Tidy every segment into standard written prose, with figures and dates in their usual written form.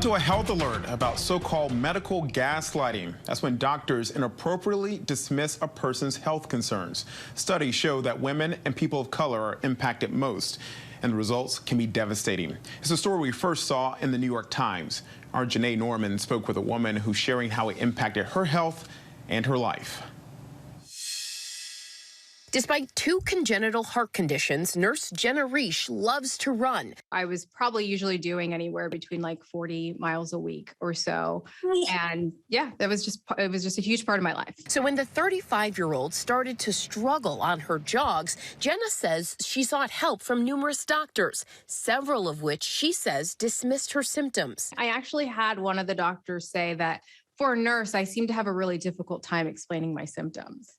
To a health alert about so-called medical gaslighting. That's when doctors inappropriately dismiss a person's health concerns. Studies show that women and people of color are impacted most, and the results can be devastating. It's a story we first saw in the New York Times. Our Janae Norman spoke with a woman who's sharing how it impacted her health and her life. Despite 2 congenital heart conditions, nurse Jenna Reish loves to run. I was probably usually doing anywhere between like 40 miles a week or so. And yeah, it was just a huge part of my life. So when the 35-year-old started to struggle on her jogs, Jenna says she sought help from numerous doctors, several of which she says dismissed her symptoms. I actually had one of the doctors say that for a nurse, I seem to have a really difficult time explaining my symptoms.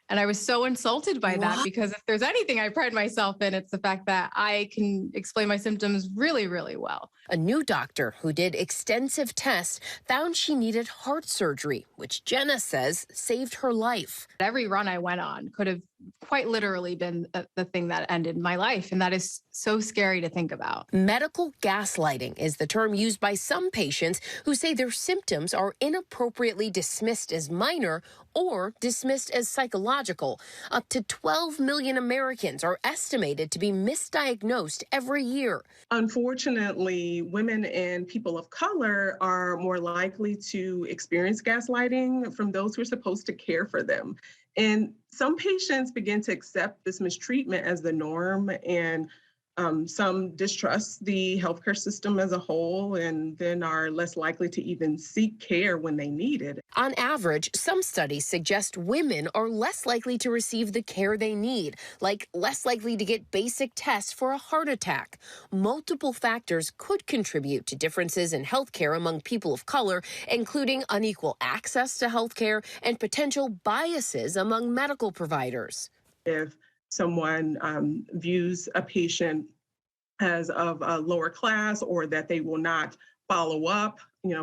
And I was so insulted by that because if there's anything I pride myself in, it's the fact that I can explain my symptoms really, really well. A new doctor who did extensive tests found she needed heart surgery, which Jenna says saved her life. Every run I went on could have quite literally been the thing that ended my life. And that is so scary to think about. Medical gaslighting is the term used by some patients who say their symptoms are inappropriately dismissed as minor or dismissed as psychological. Up to 12 million Americans are estimated to be misdiagnosed every year. Unfortunately, women and people of color are more likely to experience gaslighting from those who are supposed to care for them. And some patients begin to accept this mistreatment as the norm, and some distrust the healthcare system as a whole and then are less likely to even seek care when they need it. On average, some studies suggest women are less likely to receive the care they need, like less likely to get basic tests for a heart attack. Multiple factors could contribute to differences in healthcare among people of color, including unequal access to healthcare and potential biases among medical providers. If someone views a patient as of a lower class or that they will not follow up,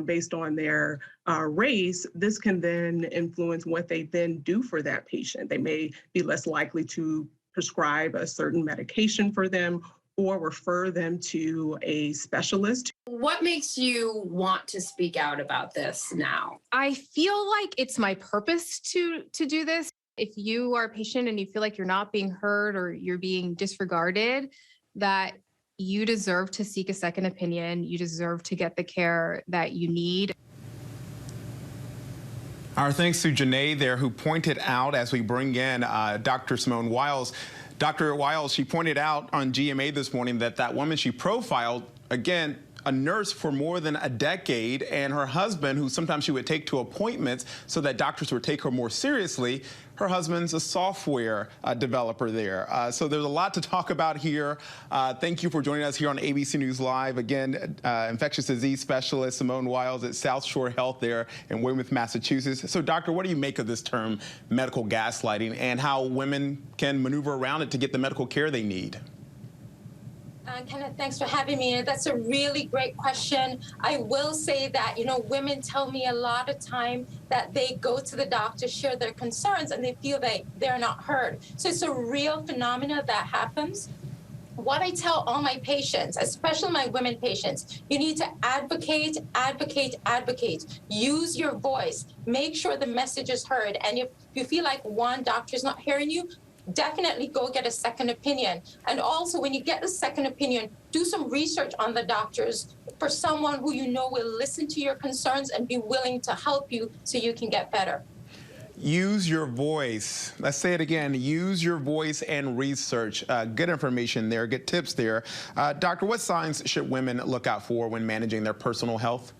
based on their race, this can then influence what they then do for that patient. They may be less likely to prescribe a certain medication for them or refer them to a specialist. What makes you want to speak out about this now? I feel like it's my purpose to do this. If you are a patient and you feel like you're not being heard or you're being disregarded, that you deserve to seek a second opinion. You deserve to get the care that you need. Our thanks to Janae there, who pointed out, as we bring in Dr. Simone Wildes. Dr. Wildes, she pointed out on GMA this morning that woman she profiled, again, a nurse for more than a decade, and her husband, who sometimes she would take to appointments so that doctors would take her more seriously, her husband's a software developer there. So there's a lot to talk about here. Thank you for joining us here on ABC News Live. Again, infectious disease specialist Simone Wildes at South Shore Health there in Weymouth, Massachusetts. So, doctor, what do you make of this term medical gaslighting and how women can maneuver around it to get the medical care they need? Kenneth, thanks for having me. That's a really great question. I will say that, women tell me a lot of time that they go to the doctor, share their concerns, and they feel that they're not heard. So it's a real phenomena that happens. What I tell all my patients, especially my women patients, you need to advocate, advocate, advocate. Use your voice. Make sure the message is heard. And if you feel like one doctor is not hearing you, definitely go get a second opinion. And also, when you get a second opinion, do some research on the doctors for someone who you know will listen to your concerns and be willing to help you so you can get better. Use your voice. Let's say it again. Use your voice and research. Good information there, good tips there. Doctor, what signs should women look out for when managing their personal health?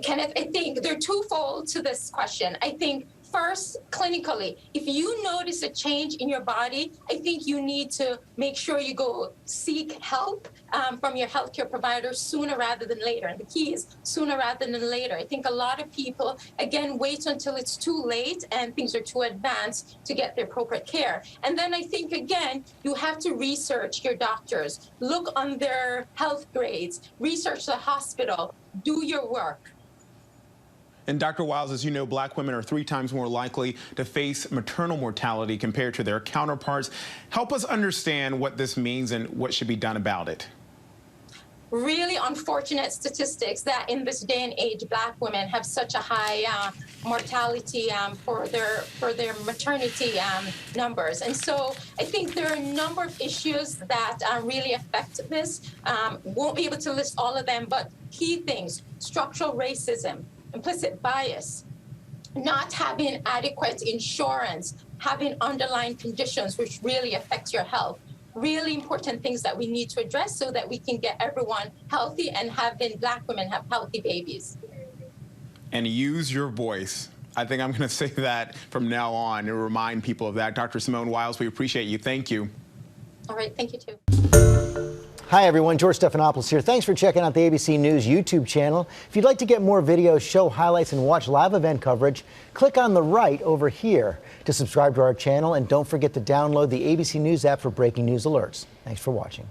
Kenneth, I think they're twofold to this question. I think first, clinically, if you notice a change in your body, I think you need to make sure you go seek help from your healthcare provider sooner rather than later. And the key is sooner rather than later. I think a lot of people, again, wait until it's too late and things are too advanced to get the appropriate care. And then I think, again, you have to research your doctors, look on their health grades, research the hospital, do your work. And Dr. Wildes, as you know, black women are 3 times more likely to face maternal mortality compared to their counterparts. Help us understand what this means and what should be done about it. really unfortunate statistics that in this day and age, Black women have such a high mortality for their maternity numbers. And so I think there are a number of issues that really affect this. Won't be able to list all of them, but key things: structural racism, implicit bias, not having adequate insurance, having underlying conditions which really affect your health. Really important things that we need to address so that we can get everyone healthy and having Black women have healthy babies. And use your voice. I think I'm going to say that from now on and remind people of that. Dr. Simone Wildes, we appreciate you. Thank you. All right, thank you too. Hi everyone, George Stephanopoulos here. Thanks for checking out the ABC News YouTube channel. If you'd like to get more videos, show highlights, and watch live event coverage, click on the right over here to subscribe to our channel, and don't forget to download the ABC News app for breaking news alerts. Thanks for watching.